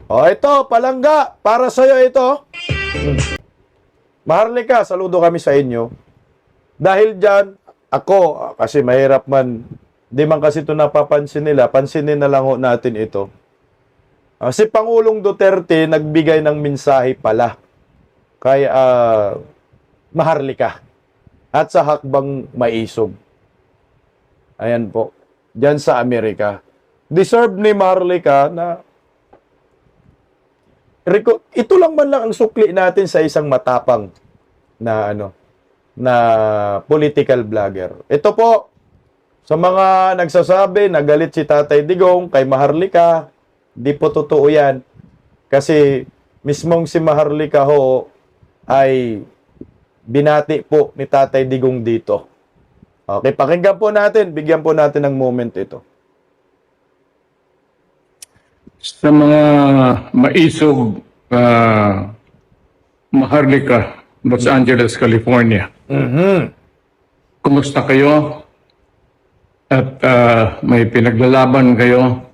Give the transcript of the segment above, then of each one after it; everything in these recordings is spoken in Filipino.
O ito, palangga, para sa'yo ito. Maharlika, saludo kami sa inyo. Dahil dyan, ako, kasi mahirap man, di man kasi ito napapansin nila, pansinin na lang ho natin ito. Si Pangulong Duterte nagbigay ng mensahe pala kay Maharlika at sa hakbang maisog. Ayan po, dyan sa Amerika. Deserve ni Maharlika na ito lang man lang ang sukli natin sa isang matapang na na political vlogger. Ito po sa mga nagsasabi na galit si Tatay Digong kay Maharlika, di po totoo 'yan. Kasi mismong si Maharlika ho ay binati po ni Tatay Digong dito. Okay, pakinggan po natin, bigyan po natin ng moment ito. Sa mga maisog Maharlika, Los Angeles, California. Kumusta kayo? At may pinaglalaban kayo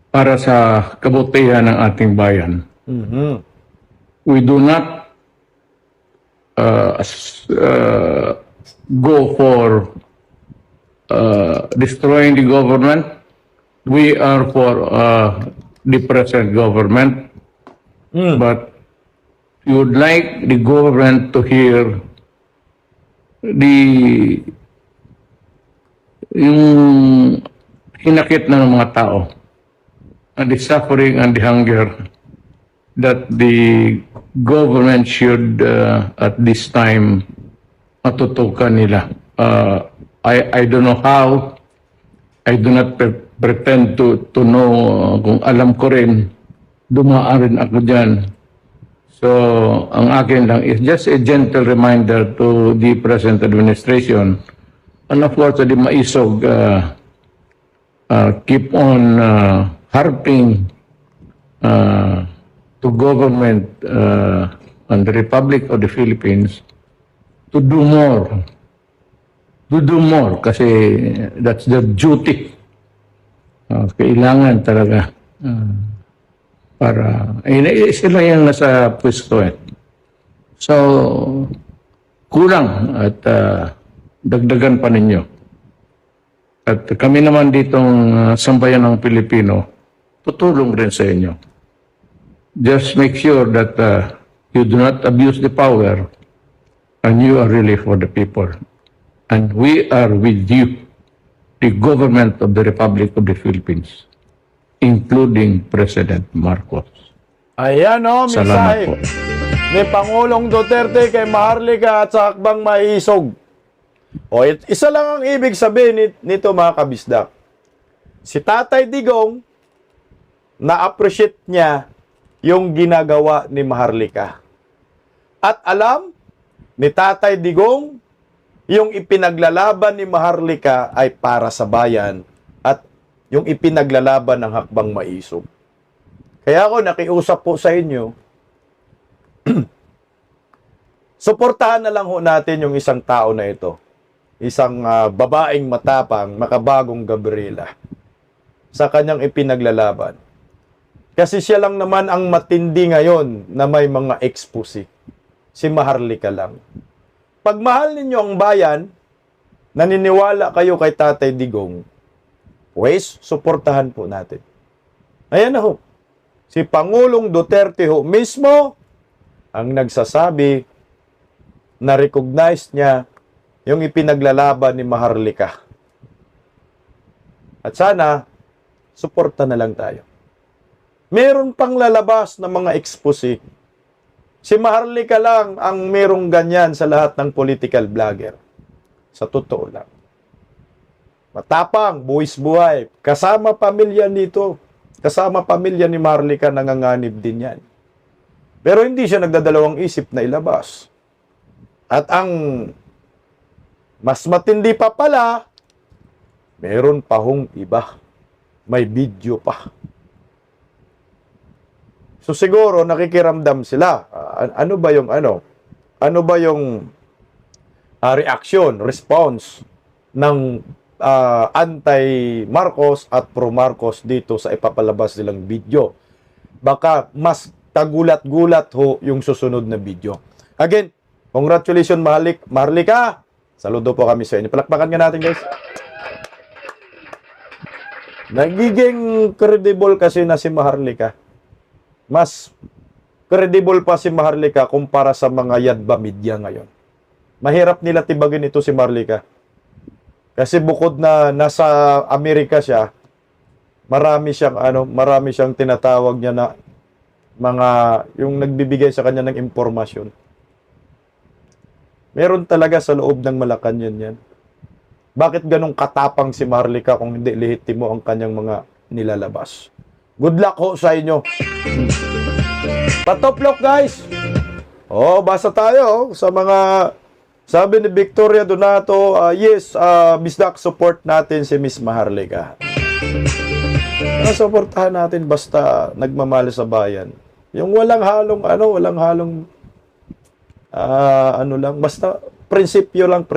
para sa kabutihan ng ating bayan. We do not go for destroying the government. We are for the present government, but you would like the government to hear yung hinakit na ng mga tao, and the suffering and the hunger that the government should at this time matutukan nila. I don't know how. I do not pretend to know kung alam ko rin, dumaan rin ako dyan. So, ang akin lang is just a gentle reminder to the present administration and of course, the maisog keep on harping to government and the Republic of the Philippines to do more. To do more kasi that's their duty. Kailangan talaga para sila yung nasa pwesto eh. So kulang at dagdagan pa ninyo. At kami naman ditong sambayan ng Pilipino, tutulong rin sa inyo. Just make sure that you do not abuse the power and you are really for the people. And we are with you, the government of the Republic of the Philippines, including President Marcos. Ayan o, Salamat mensahe po. ni Pangulong Duterte kay Maharlika at sa hakbang maisog. O, isa lang ang ibig sabihin nito mga kabisdak. Si Tatay Digong, na-appreciate niya yung ginagawa ni Maharlika. At alam ni Tatay Digong, yung ipinaglalaban ni Maharlika ay para sa bayan at yung ipinaglalaban ng hakbang maisog. Kaya ako nakiusap po sa inyo, suportahan na lang ho natin yung isang tao na ito. Isang babaeng matapang, makabagong Gabriela sa kanyang ipinaglalaban. Kasi siya lang naman ang matindi ngayon na may mga expose. Si Maharlika lang. Pag mahal ninyo ang bayan, naniniwala kayo kay Tatay Digong, pues, suportahan po natin. Ayan na ho. Si Pangulong Duterte ho mismo ang nagsasabi na recognize niya yung ipinaglalaban ni Maharlika. At sana, suporta na lang tayo. Meron pang lalabas na mga expose. Si Maharlika lang ang merong ganyan sa lahat ng political vlogger. Sa totoo lang. Matapang, buwis buhay. Kasama pamilya nito. Kasama pamilya ni Maharlika, nanganganib din yan. Pero hindi siya nagdadalawang isip na ilabas. At ang mas matindi pa pala, meron pa hong iba. May video pa. So siguro nakikiramdam sila. Ano ba yung reaction, response ng anti-Marcos at pro-Marcos dito sa ipapalabas nilang video. baka mas kagulat-gulat ho yung susunod na video. Again, congratulations Maharlika. Saludo po kami sa inyo. Palakpakan nga natin, guys. Nagiging credible kasi na si Maharlika. Mas credible pa si Maharlika kumpara sa mga Yadba media ngayon. Mahirap nila tibagin ito si Maharlika. Kasi bukod na nasa Amerika siya, marami siyang tinatawag niya na mga yung nagbibigay sa kanya ng impormasyon. Meron talaga sa loob ng Malacanang yan. Bakit ganong katapang si Maharlika kung hindi lehitimo ang kanyang mga nilalabas? Good luck ho sa inyo. Patoplok, guys. Basa tayo sa mga sabi ni Victoria Donato, yes, Bisdak, support natin si Miss Maharlika. Suportahan natin basta nagmamahal sa bayan. Yung walang halong basta prinsipyo lang,